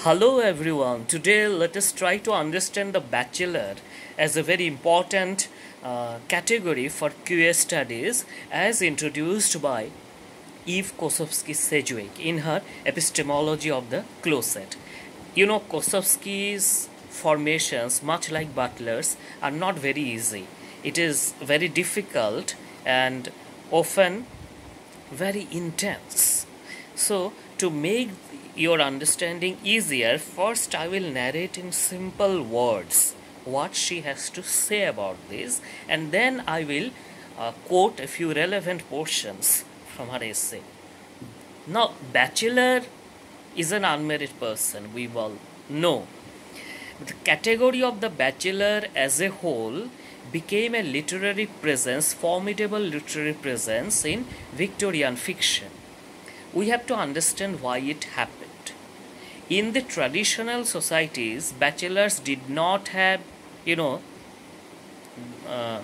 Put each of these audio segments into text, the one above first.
Hello everyone. Today let us try to understand the bachelor as a very important category for QA studies as introduced by Eve Kossovsky-Sedgwick in her Epistemology of the Closet. You know, Kossovsky's formations, much like Butler's, are not very easy. It is very difficult and often very intense. So, to make your understanding easier, first I will narrate in simple words what she has to say about this, and then I will quote a few relevant portions from her essay. Now, bachelor is an unmarried person, we all know. The category of the bachelor as a whole became a literary presence, formidable literary presence in Victorian fiction. We have to understand why it happened. In the traditional societies, bachelors did not have, a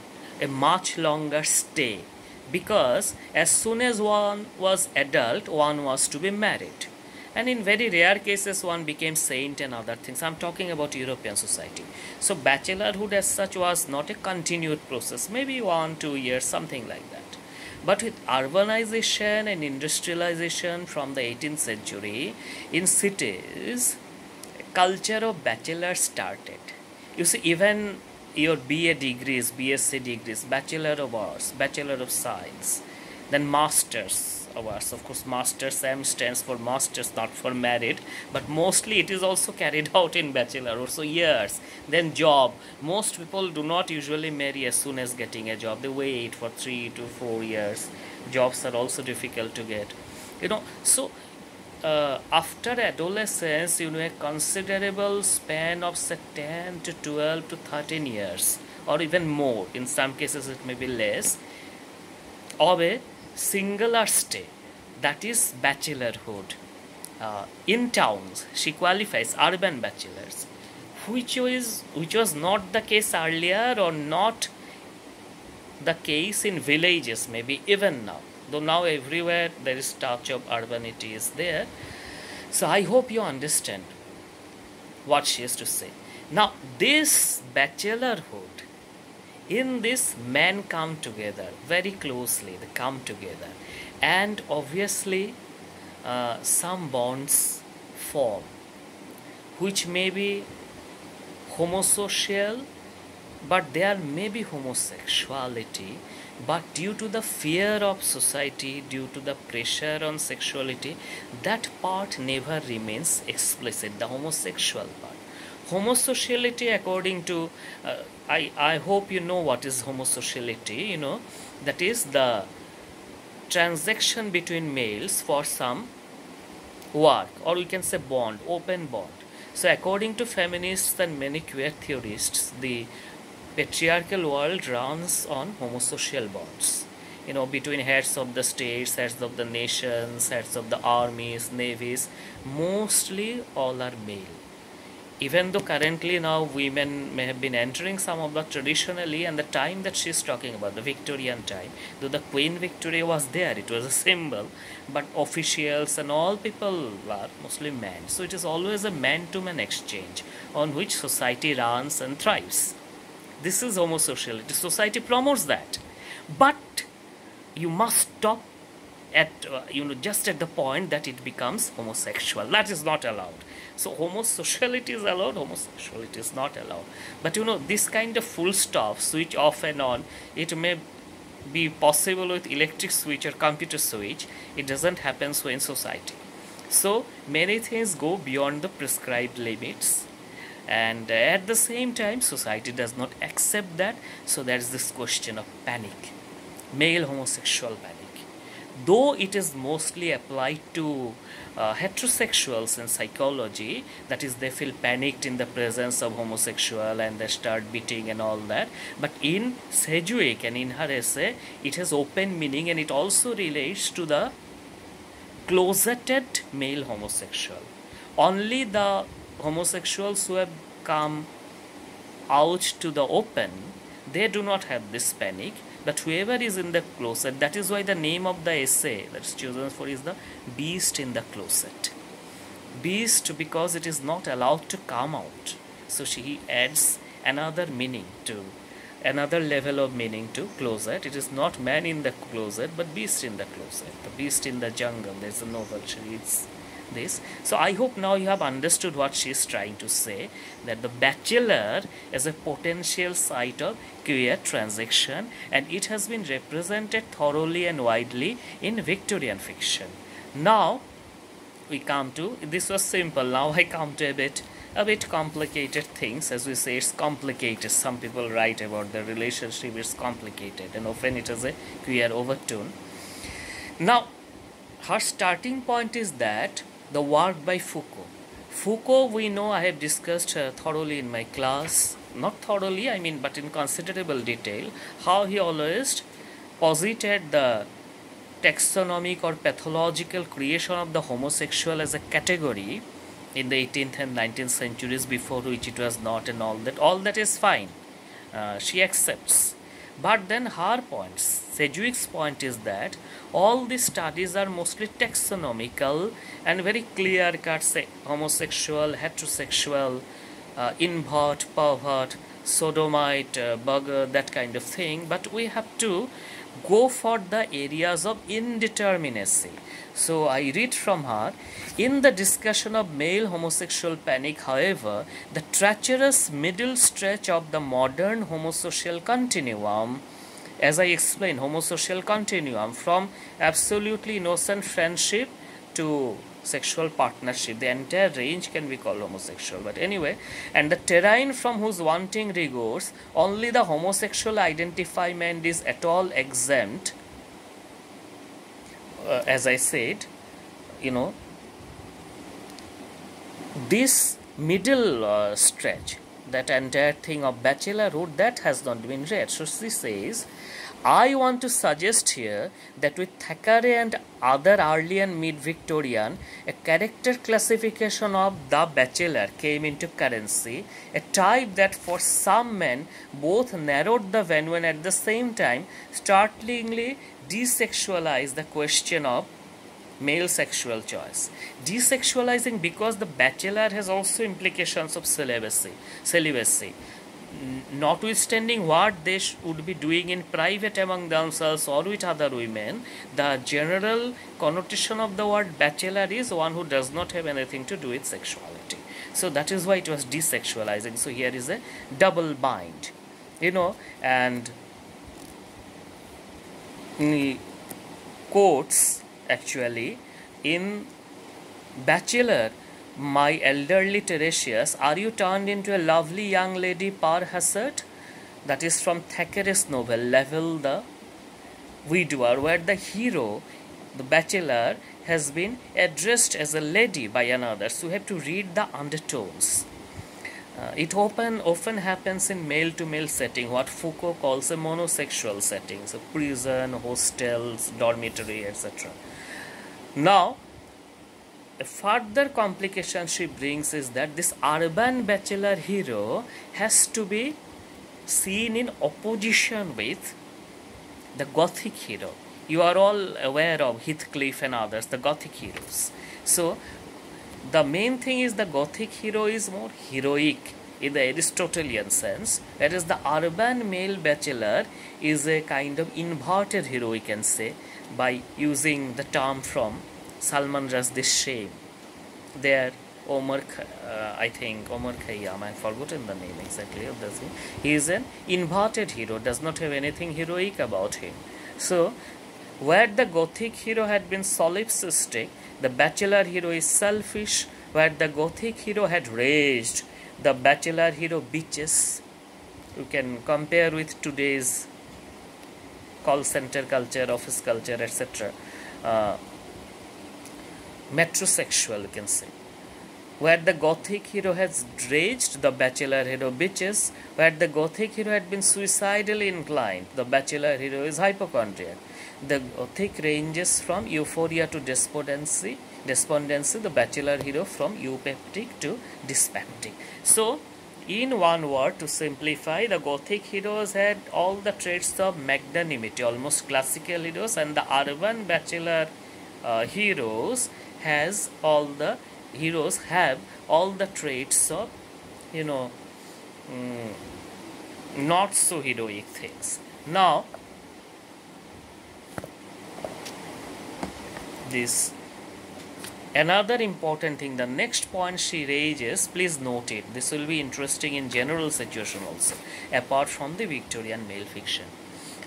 much longer stay, because as soon as one was adult, one was to be married. And in very rare cases, one became saint and other things. I'm talking about European society. So bachelorhood as such was not a continued process, maybe 1-2 years, something like that. But with urbanization and industrialization from the 18th century, in cities, a culture of bachelors started. You see, even your BA degrees, BSc degrees, Bachelor of Arts, Bachelor of Science, then Masters of Arts. Of course, Masters M stands for Masters, not for married, but mostly it is also carried out in bachelor, also years. Then job. Most people do not usually marry as soon as getting a job. They wait for 3 to 4 years. Jobs are also difficult to get. So after adolescence, a considerable span of say 10 to 12 to 13 years, or even more, in some cases it may be less, of a singular stay, that is bachelorhood. In towns, she qualifies urban bachelors, which was not the case earlier, or not the case in villages, maybe even now, though now everywhere there is touch of urbanity is there. So I hope you understand what she has to say. Now, this bachelorhood, in this, men come together very closely, they come together, and obviously some bonds form, which may be homosocial, but there may be homosexuality, but due to the fear of society, due to the pressure on sexuality, that part never remains explicit, the homosexual part. Homosociality, according to, I hope you know what is homosociality, that is the transaction between males for some work, or we can say bond, open bond. So according to feminists and many queer theorists, the patriarchal world runs on homosocial bonds, between heads of the states, heads of the nations, heads of the armies, navies. Mostly all are male. Even though currently now women may have been entering some of the traditionally, and the time that she's talking about, the Victorian time, though the Queen Victoria was there, it was a symbol, but officials and all people were mostly men. So it is always a man-to-man exchange on which society runs and thrives. This is homosociality. Society promotes that. But you must stop at, just at the point that it becomes homosexual. That is not allowed. So homosociality is allowed, homosexuality is not allowed. But this kind of full stop, switch off and on, it may be possible with electric switch or computer switch. It doesn't happen so in society. So many things go beyond the prescribed limits. And at the same time, society does not accept that. So there is this question of panic, male homosexual panic. Though it is mostly applied to heterosexuals in psychology, that is, they feel panicked in the presence of homosexual and they start beating and all that. But in Sedgwick and in her essay, it has open meaning, and it also relates to the closeted male homosexual. Only the homosexuals who have come out to the open, they do not have this panic. But whoever is in the closet, that is why the name of the essay that's chosen for is The Beast in the Closet. beast because it is not allowed to come out. So she adds another meaning to, another level of meaning to closet. It is not man in the closet, but beast in the closet, the beast in the jungle. There's a novel she reads this. So I hope now you have understood what she is trying to say, that the bachelor is a potential site of queer transaction, and it has been represented thoroughly and widely in Victorian fiction. Now we come to, this was simple, now I come to a bit complicated things. As we say, it's complicated. Some people write about the relationship, it's complicated, and often it has a queer overtone. Now her starting point is that the work by Foucault. Foucault, we know, I have discussed thoroughly in my class, not thoroughly, I mean, but in considerable detail, how he always posited the taxonomic or pathological creation of the homosexual as a category in the 18th and 19th centuries, before which it was not, and all that is fine. She accepts. But then her point, Sedgwick's point, is that all these studies are mostly taxonomical and very clear cut, say homosexual, heterosexual, invert, pervert, sodomite, bugger, that kind of thing. But we have to go for the areas of indeterminacy. So I read from her, in the discussion of male homosexual panic, however, the treacherous middle stretch of the modern homosocial continuum, as I explained, homosocial continuum from absolutely innocent friendship to sexual partnership, the entire range can be called homosexual. But anyway, and the terrain from whose wanting rigors only the homosexual identifiement is at all exempt, as I said, this middle stretch, that entire thing of bachelorhood, that has not been read. So she says, I want to suggest here that with Thackeray and other early and mid-Victorian, a character classification of the bachelor came into currency, a type that for some men both narrowed the venue and at the same time startlingly desexualized the question of male sexual choice. Desexualizing because the bachelor has also implications of celibacy. Notwithstanding what they would be doing in private among themselves or with other women, the general connotation of the word bachelor is one who does not have anything to do with sexuality. So that is why it was desexualizing. So here is a double bind, and quotes actually in bachelor, my elderly Tiresias, are you turned into a lovely young lady par hasard? That is from Thackeray's novel Level the Widower, where the hero, the bachelor, has been addressed as a lady by another. So you have to read the undertones. It often happens in male-to-male setting, what Foucault calls a monosexual setting, so prison, hostels, dormitory, etc. Now, a further complication she brings is that this urban bachelor hero has to be seen in opposition with the Gothic hero. You are all aware of Heathcliff and others, the Gothic heroes. So the main thing is the Gothic hero is more heroic in the Aristotelian sense, whereas the urban male bachelor is a kind of inverted hero, we can say, by using the term from Salman Rushdie's Shame. There, Omar Khayyam, I have forgotten the name exactly of the thing. He is an inverted hero, does not have anything heroic about him. So, where the Gothic hero had been solipsistic, the bachelor hero is selfish. Where the Gothic hero had raged, the bachelor hero bitches. You can compare with today's call center culture, office culture, etc. Metrosexual, you can say. Where the Gothic hero has raged, the bachelor hero bitches. Where the Gothic hero had been suicidally inclined, the bachelor hero is hypochondriac. The Gothic ranges from euphoria to despondency, the bachelor hero from eupeptic to dyspeptic. So, in one word, to simplify, the Gothic heroes had all the traits of magnanimity, almost classical heroes, and the urban bachelor heroes has all the heroes have all the traits of, you know, not so heroic things. Now, this another important thing, the next point she raises, please note it, this will be interesting in general situation also, apart from the Victorian male fiction,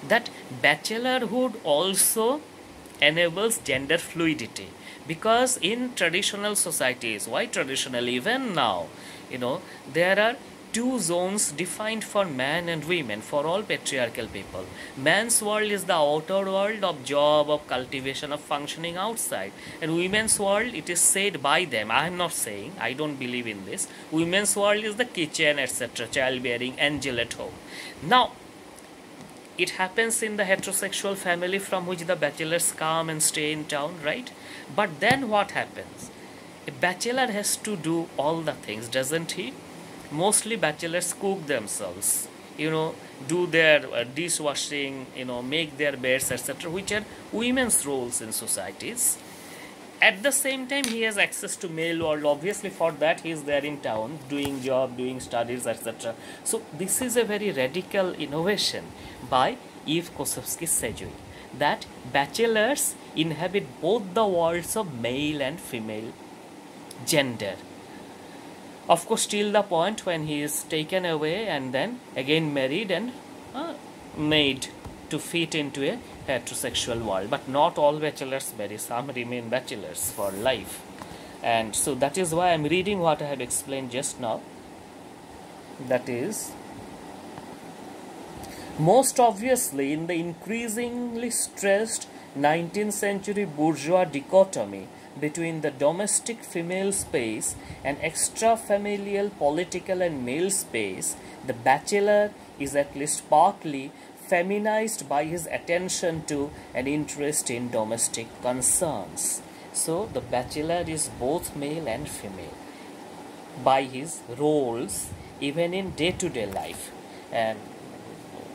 that bachelorhood also enables gender fluidity, because in traditional societies, why traditional, even now, there are two zones defined for man and women for all patriarchal people. Man's world is the outer world of job, of cultivation, of functioning outside, and women's world, it is said by them, I am not saying, I don't believe in this, women's world is the kitchen, etc., childbearing, angel at home. Now, it happens in the heterosexual family from which the bachelors come and stay in town, right? But then what happens? A bachelor has to do all the things, doesn't he? Mostly bachelors cook themselves, do their dishwashing, make their beds, etc., which are women's roles in societies. At the same time, he has access to male world. Obviously, for that he is there in town, doing job, doing studies, etc. So this is a very radical innovation by Eve Kosofsky-Sedgwick, that bachelors inhabit both the worlds of male and female gender. Of course, till the point when he is taken away and then again married and made to fit into a heterosexual world. But not all bachelors marry, some remain bachelors for life. And so that is why I am reading what I have explained just now. That is, most obviously, in the increasingly stressed 19th century bourgeois dichotomy between the domestic female space and extra-familial political and male space, the bachelor is at least partly feminized by his attention to and interest in domestic concerns. So the bachelor is both male and female by his roles, even in day-to-day life. And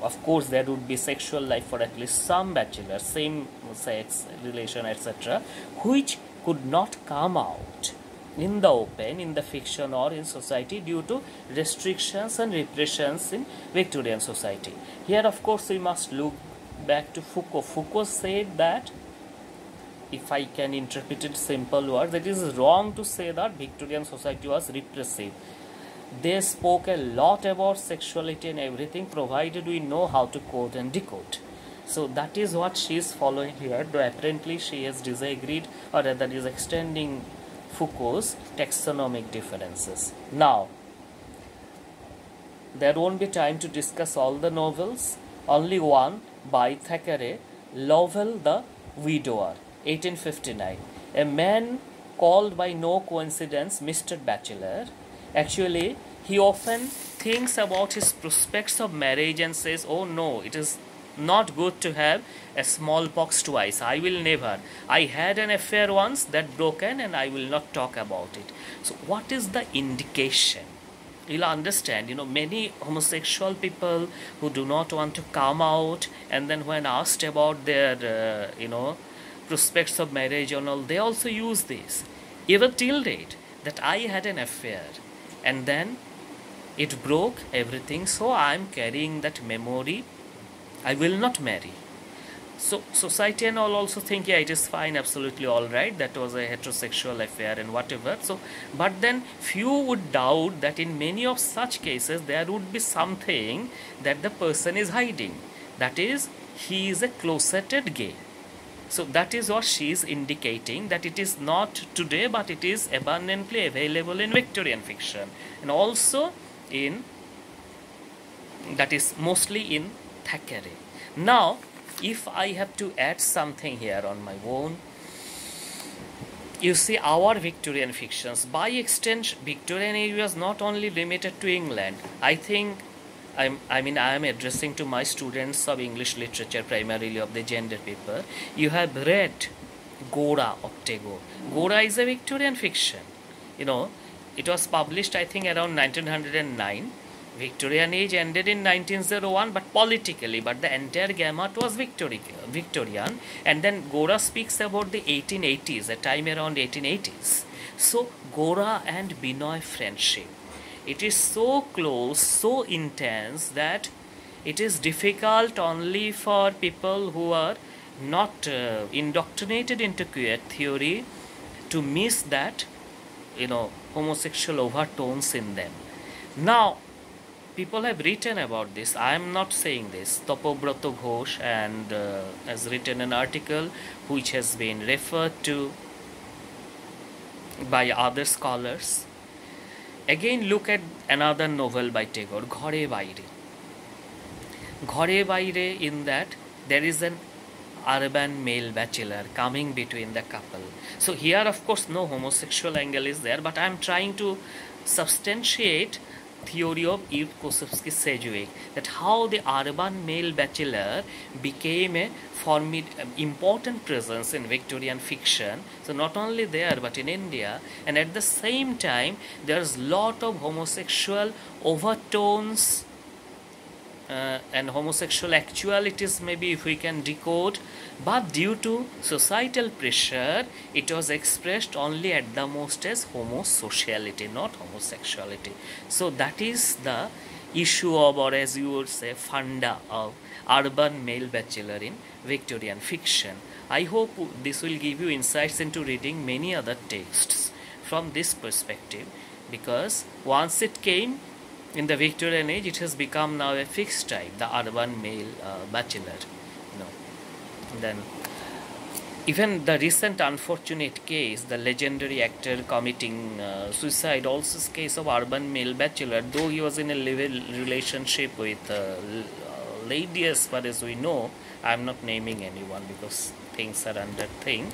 of course, there would be sexual life for at least some bachelors, same sex relation, etc., which could not come out in the open, in the fiction or in society due to restrictions and repressions in Victorian society. Here, of course, we must look back to Foucault. Foucault said that, if I can interpret it simple words, it is wrong to say that Victorian society was repressive. They spoke a lot about sexuality and everything, provided we know how to code and decode. So that is what she is following here, though apparently she has disagreed, or rather is extending Foucault's taxonomic differences. Now, there won't be time to discuss all the novels. Only one by Thackeray, Lovell the Widower, 1859. A man called by no coincidence Mr. Bachelor. Actually, he often thinks about his prospects of marriage and says, oh no, it is not good to have a smallpox twice. I will never. I had an affair once that broken and I will not talk about it. So what is the indication? You'll understand, many homosexual people who do not want to come out, and then when asked about their, prospects of marriage and all, they also use this. Even till date, that I had an affair and then it broke everything, so I am carrying that memory. I will not marry. So society and all also think, yeah, it is fine, absolutely all right, that was a heterosexual affair and whatever. So, but then few would doubt that in many of such cases there would be something that the person is hiding. That is, he is a closeted gay. So that is what she is indicating, that it is not today, but it is abundantly available in Victorian fiction, and also in, that is mostly in Thackeray. Now, if I have to add something here on my own, you see, our Victorian fictions, by extent, Victorian age was not only limited to England. I think, I am addressing to my students of English literature, primarily of the gender paper. You have read Gora of Tego. Gora is a Victorian fiction. It was published, I think, around 1909. Victorian age ended in 1901, but politically, but the entire gamut was Victorian. And then Gora speaks about the 1880s, a time around 1880s. So Gora and Binoy friendship. It is so close, so intense that it is difficult only for people who are not indoctrinated into queer theory to miss that, homosexual overtones in them. Now, people have written about this. I am not saying this. Topobrato Ghosh and has written an article which has been referred to by other scholars. Again, look at another novel by Tagore, Ghore Baire. Ghore Baire, in that there is an urban male bachelor coming between the couple. So here, of course, no homosexual angle is there, but I am trying to substantiate theory of Eve Kossovsky-Sedgwick, that how the urban male bachelor became a important presence in Victorian fiction. So not only there but in India, and at the same time there's lot of homosexual overtones and homosexual actualities, maybe, if we can decode, but due to societal pressure it was expressed only at the most as homosociality, not homosexuality. So that is the issue of, or as you would say, funda of urban male bachelor in Victorian fiction. I hope this will give you insights into reading many other texts from this perspective, because once it came in the Victorian age, it has become now a fixed type, the urban male bachelor. Then even the recent unfortunate case, the legendary actor committing suicide, also is case of urban male bachelor, though he was in a relationship with a lady, as far as we know. I am not naming anyone because things are under thing.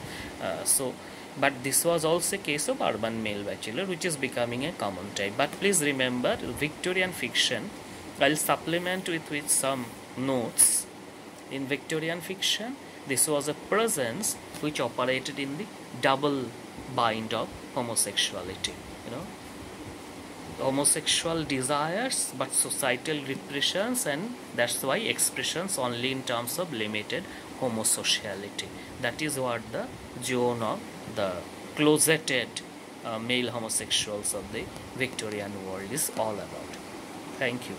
But this was also a case of urban male bachelor, which is becoming a common type. But please remember, Victorian fiction, I'll supplement with some notes. In Victorian fiction, this was a presence which operated in the double bind of homosexuality. Homosexual desires, but societal repressions, and that's why expressions only in terms of limited homosociality. That is what the zone of the closeted male homosexuals of the Victorian world is all about. Thank you.